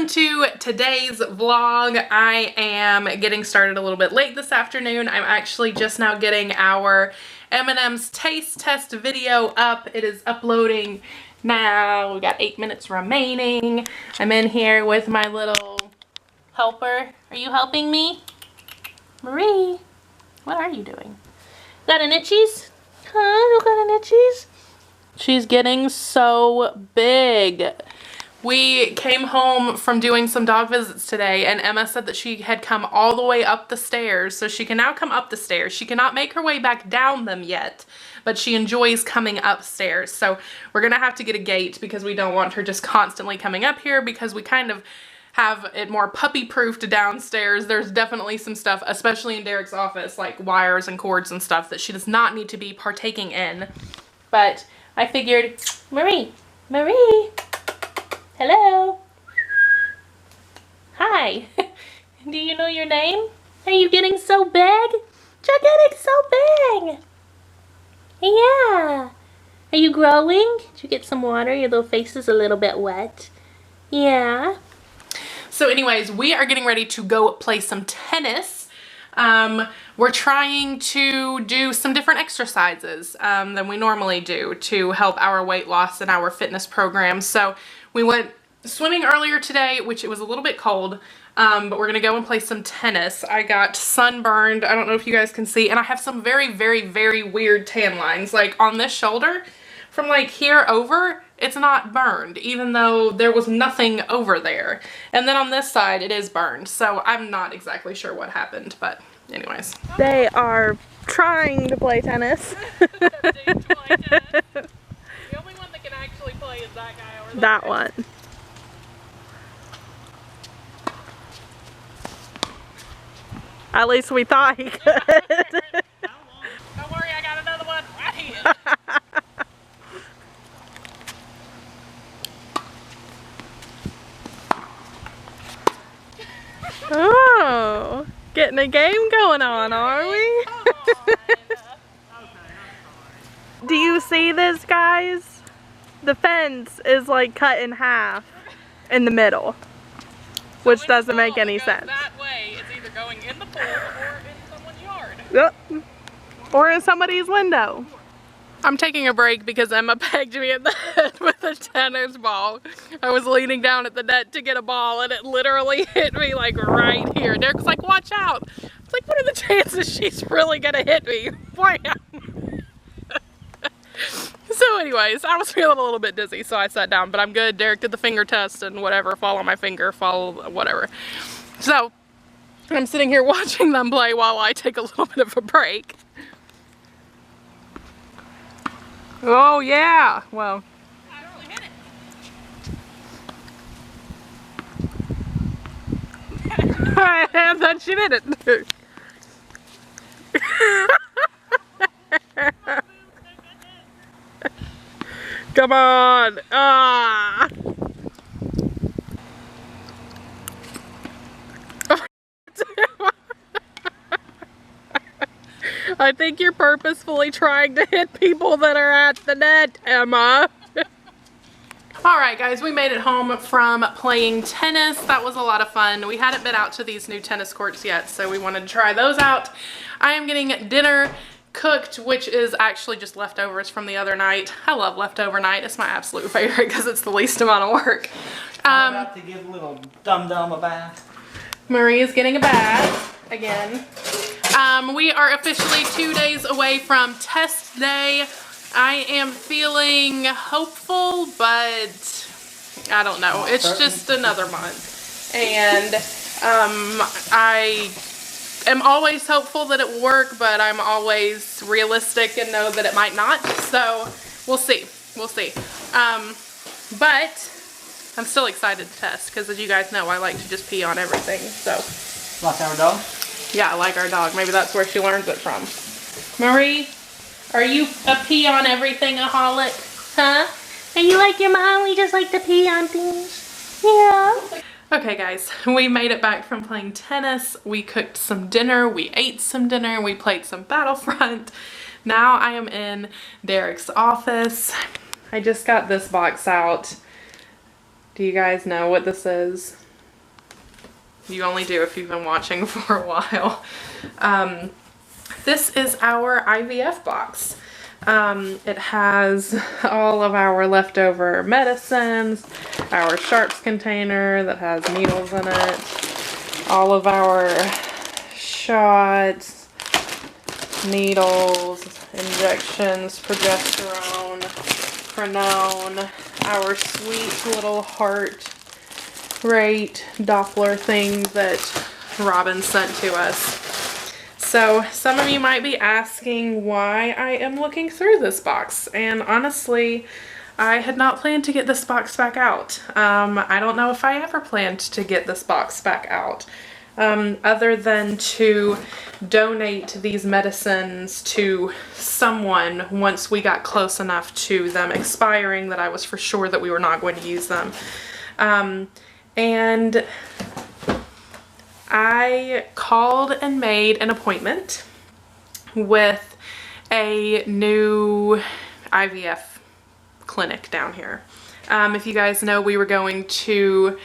to today's vlog. I am getting started a little bit late this afternoon. I'm actually just now getting our M&M's taste test video up. It is uploading now. We got 8 minutes remaining. I'm in here with my little helper. Are you helping me? Marie, what are you doing? Got an itchies? Huh? You got an itchies? She's getting so big. We came home from doing some dog visits today, and Emma said that she had come all the way up the stairs, so she can now come up the stairs. She cannot make her way back down them yet, but she enjoys coming upstairs. So we're gonna have to get a gate because we don't want her just constantly coming up here, because we kind of have it more puppy-proofed downstairs. There's definitely some stuff, especially in Derek's office, like wires and cords and stuff that she does not need to be partaking in. But I figured, Marie, hello. Hi. Do you know your name? Are you getting so big? You're getting so big. Yeah. Are you growing? Did you get some water? Your little face is a little bit wet. Yeah. So anyways, we are getting ready to go play some tennis. We're trying to do some different exercises than we normally do to help our weight loss and our fitness program. So we went swimming earlier today, which it was a little bit cold, but we're gonna go and play some tennis. I got sunburned. I don't know if you guys can see, and I have some very, very, very weird tan lines. Like on this shoulder, from like here over, it's not burned, even though there was nothing over there. And then on this side, it is burned. So I'm not exactly sure what happened, but anyways. They are trying to play tennis. The only one that can actually play is that guy over there. That one. At least we thought he could. Don't worry, I got another one right here. Oh, getting a game going on, are we? Do you see this, guys? The fence is like cut in half in the middle, which doesn't make any sense. That way, it's either going in the pool or in someone's yard. Yep. Or in somebody's window. I'm taking a break because Emma pegged me in the head with a tennis ball. I was leaning down at the net to get a ball, and it literally hit me like right here. Derek's like, watch out. It's like, what are the chances she's really gonna hit me? Wham! So anyways, I was feeling a little bit dizzy, so I sat down, but I'm good. Derek did the finger test and whatever, fall on my finger, fall whatever. So I'm sitting here watching them play while I take a little bit of a break. Oh yeah, well. I actually hit it. I thought she did it. Come on. Ah. I think you're purposefully trying to hit people that are at the net, Emma. Alright guys, we made it home from playing tennis. That was a lot of fun. We hadn't been out to these new tennis courts yet, so we wanted to try those out. I am getting dinner cooked, which is actually just leftovers from the other night. I love leftover night. It's my absolute favorite because it's the least amount of work. I'm about to give little dum-dum a bath. Marie is getting a bath again. We are officially 2 days away from test day. I am feeling hopeful, but I don't know. It's just another month. And I am always hopeful that it will work, but I'm always realistic and know that it might not. So we'll see. We'll see. But I'm still excited to test because, as you guys know, I like to just pee on everything. So. Like our dog? Yeah, like our dog. Maybe that's where she learns it from. Marie, are you a pee on everything-aholic? Huh? Are you like your mom? We just like to pee on things. Yeah. Okay, guys. We made it back from playing tennis. We cooked some dinner. We ate some dinner. We played some Battlefront. Now I am in Derek's office. I just got this box out. Do you guys know what this is? You only do if you've been watching for a while. This is our IVF box. It has all of our leftover medicines, our sharps container that has needles in it, all of our shots, needles, injections, progesterone, prenone, our sweet little heart rate Doppler thing that Robin sent to us. So some of you might be asking why I am looking through this box, and honestly, I had not planned to get this box back out. I don't know if I ever planned to get this box back out, other than to donate these medicines to someone once we got close enough to them expiring that I was for sure that we were not going to use them. And I called and made an appointment with a new IVF clinic down here. If you guys know, we were going to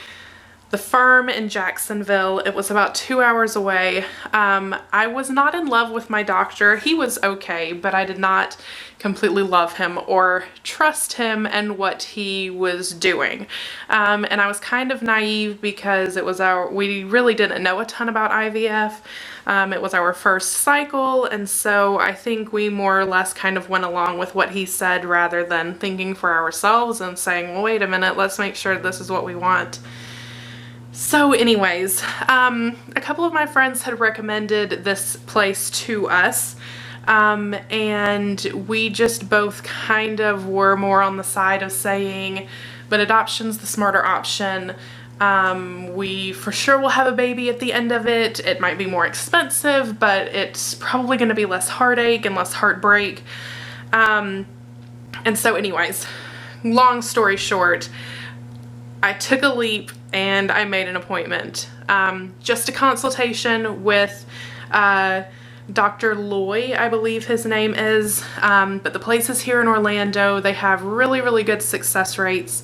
the firm in Jacksonville. It was about 2 hours away. I was not in love with my doctor. He was okay, but I did not completely love him or trust him and what he was doing. And I was kind of naive because we really didn't know a ton about IVF. It was our first cycle, and so I think we more or less kind of went along with what he said rather than thinking for ourselves and saying, well, wait a minute, let's make sure this is what we want. So anyways, a couple of my friends had recommended this place to us, and we just both kind of were more on the side of saying, but adoption's the smarter option. We for sure will have a baby at the end of it. It might be more expensive, but it's probably going to be less heartache and less heartbreak. And so anyways, long story short, I took a leap and I made an appointment. Just a consultation with Dr. Loy, I believe his name is. But the place is here in Orlando. They have really, really good success rates.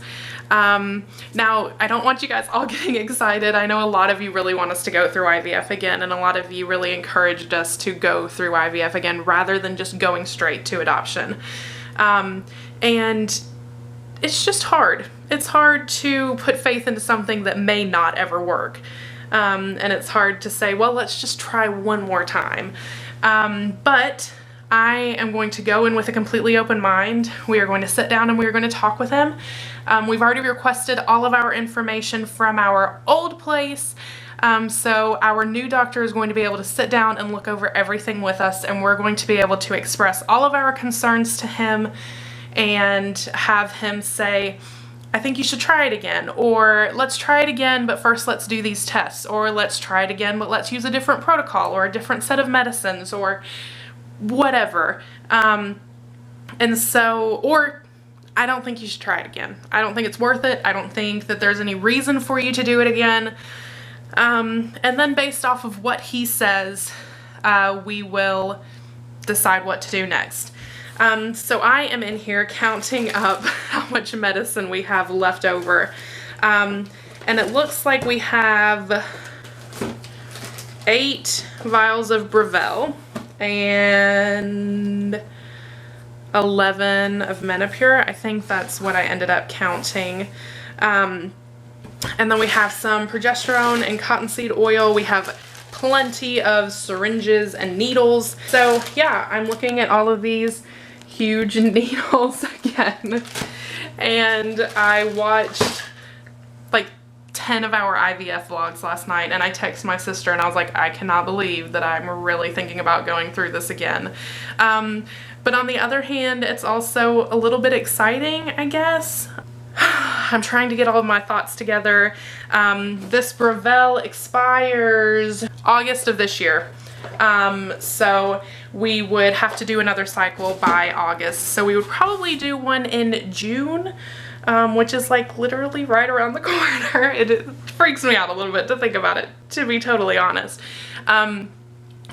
Now, I don't want you guys all getting excited. I know a lot of you really want us to go through IVF Again, and a lot of you really encouraged us to go through IVF Again rather than just going straight to adoption. And it's just hard. It's hard to put faith into something that may not ever work. And it's hard to say, well, let's just try one more time. But I am going to go in with a completely open mind. We are going to sit down and we are going to talk with him. We've already requested all of our information from our old place. So our new doctor is going to be able to sit down and look over everything with us, and we're going to be able to express all of our concerns to him and have him say, I think you should try it again, or let's try it again, but first let's do these tests, or let's try it again, but let's use a different protocol or a different set of medicines or whatever. And so, or I don't think you should try it again. I don't think it's worth it. I don't think that there's any reason for you to do it again. And then based off of what he says, we will decide what to do next. So I am in here counting up how much medicine we have left over. And it looks like we have 8 vials of Brevel and 11 of Menopur. I think that's what I ended up counting. And then we have some progesterone and cottonseed oil. We have plenty of syringes and needles. So yeah, I'm looking at all of these huge needles again. And I watched like 10 of our IVF vlogs last night, and I texted my sister and I was like, I cannot believe that I'm really thinking about going through this again. But on the other hand, it's also a little bit exciting, I guess. I'm trying to get all of my thoughts together. This Brevel expires August of this year. So we would have to do another cycle by August. So we would probably do one in June, which is like literally right around the corner. It freaks me out a little bit to think about it, to be totally honest. I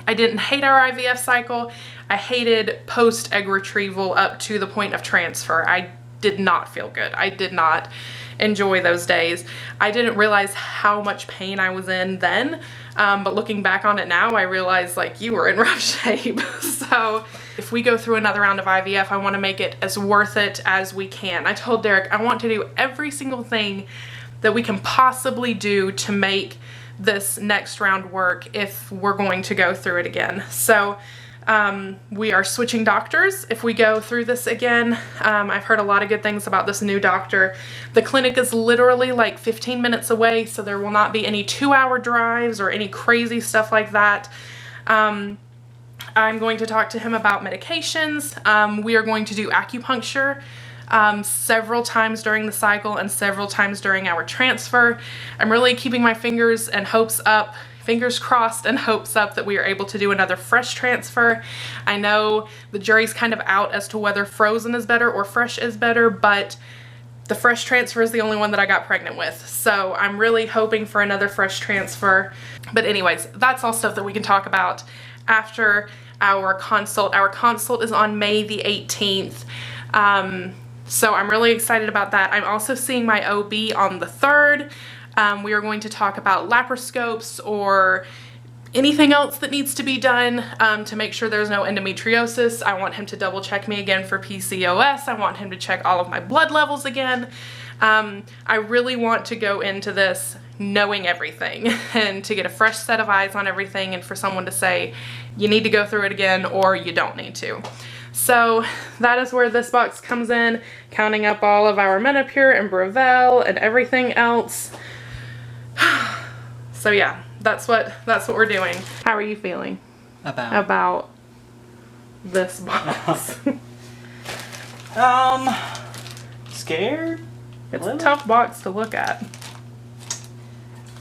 didn't hate our IVF cycle. I hated post-egg retrieval up to the point of transfer. I did not feel good. I did not. enjoy those days. I didn't realize how much pain I was in then, but looking back on it now, I realize like you were in rough shape. So if we go through another round of IVF, I want to make it as worth it as we can. I told Derek I want to do every single thing that we can possibly do to make this next round work if we're going to go through it again. So we are switching doctors if we go through this again. I've heard a lot of good things about this new doctor. The clinic is literally like 15 minutes away, so there will not be any 2-hour drives or any crazy stuff like that. I'm going to talk to him about medications. We are going to do acupuncture several times during the cycle and several times during our transfer. I'm really keeping my fingers crossed and hopes up that we are able to do another fresh transfer. I know the jury's kind of out as to whether frozen is better or fresh is better, but the fresh transfer is the only one that I got pregnant with. So I'm really hoping for another fresh transfer. But anyways, that's all stuff that we can talk about after our consult. Our consult is on May the 18th. So I'm really excited about that. I'm also seeing my OB on the 3rd. We are going to talk about laparoscopes or anything else that needs to be done to make sure there's no endometriosis. I want him to double check me again for PCOS. I want him to check all of my blood levels again. I really want to go into this knowing everything and to get a fresh set of eyes on everything and for someone to say, you need to go through it again or you don't need to. So that is where this box comes in, counting up all of our Menopur and Brevel and everything else. So yeah, that's what we're doing. How are you feeling about this box? Scared? It's a tough box to look at.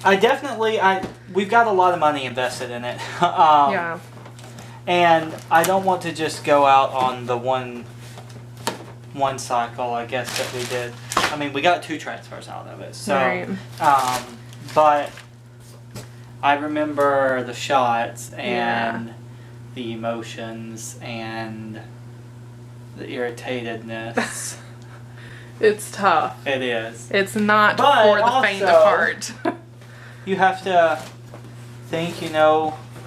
We've got a lot of money invested in it. Yeah. And I don't want to just go out on the one cycle, I guess, that we did. I mean, we got 2 transfers out of it. So, right. But I remember the shots and the emotions and the irritatedness. It's tough. It is. It's not for the faint of heart. You have to think,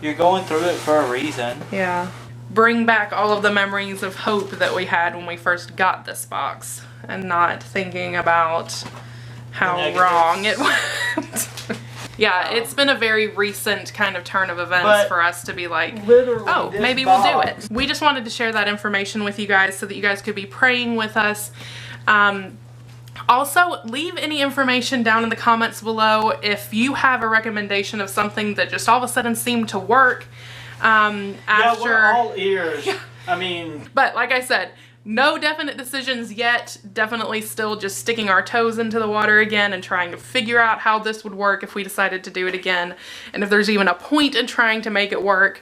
you're going through it for a reason. Yeah. Bring back all of the memories of hope that we had when we first got this box and not thinking about how wrong it went. Yeah, it's been a very recent kind of turn of events for us to be like, oh, maybe we'll do it. We just wanted to share that information with you guys so that you guys could be praying with us. Also, leave any information down in the comments below if you have a recommendation of something that just all of a sudden seemed to work. Yeah, we're all ears. Yeah. I mean... But like I said, no definite decisions yet. Definitely still just sticking our toes into the water again and trying to figure out how this would work if we decided to do it again. And if there's even a point in trying to make it work.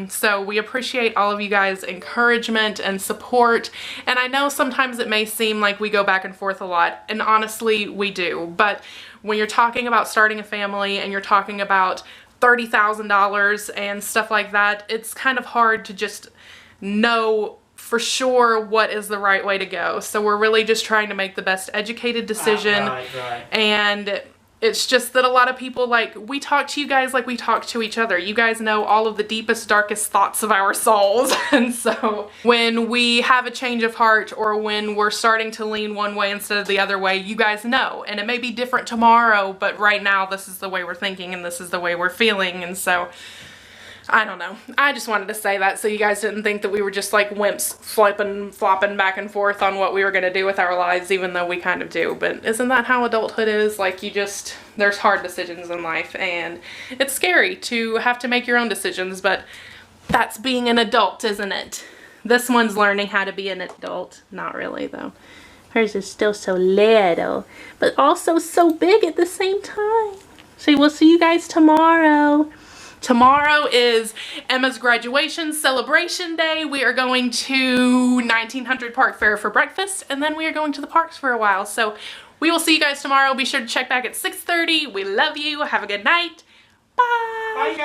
So we appreciate all of you guys' encouragement and support. And I know sometimes it may seem like we go back and forth a lot, and honestly we do. But when you're talking about starting a family and you're talking about $30,000 and stuff like that, it's kind of hard to just know for sure what is the right way to go. So we're really just trying to make the best educated decision. Right. And it's just that a lot of people, we talk to you guys like we talk to each other. You guys know all of the deepest, darkest thoughts of our souls. And so when we have a change of heart or when we're starting to lean one way instead of the other way, you guys know. And it may be different tomorrow, but right now this is the way we're thinking and this is the way we're feeling. And so, I don't know. I just wanted to say that so you guys didn't think that we were just like wimps flopping back and forth on what we were going to do with our lives, even though we kind of do. But isn't that how adulthood is? There's hard decisions in life, and it's scary to have to make your own decisions, but that's being an adult, isn't it? This one's learning how to be an adult. Not really, though. Hers is still so little, but also so big at the same time. So we'll see you guys tomorrow. Tomorrow is Emma's graduation celebration day. We are going to 1900 Park Fair for breakfast, and then we are going to the parks for a while. So we will see you guys tomorrow. Be sure to check back at 6:30. We love you. Have a good night. Bye. Bye, guys.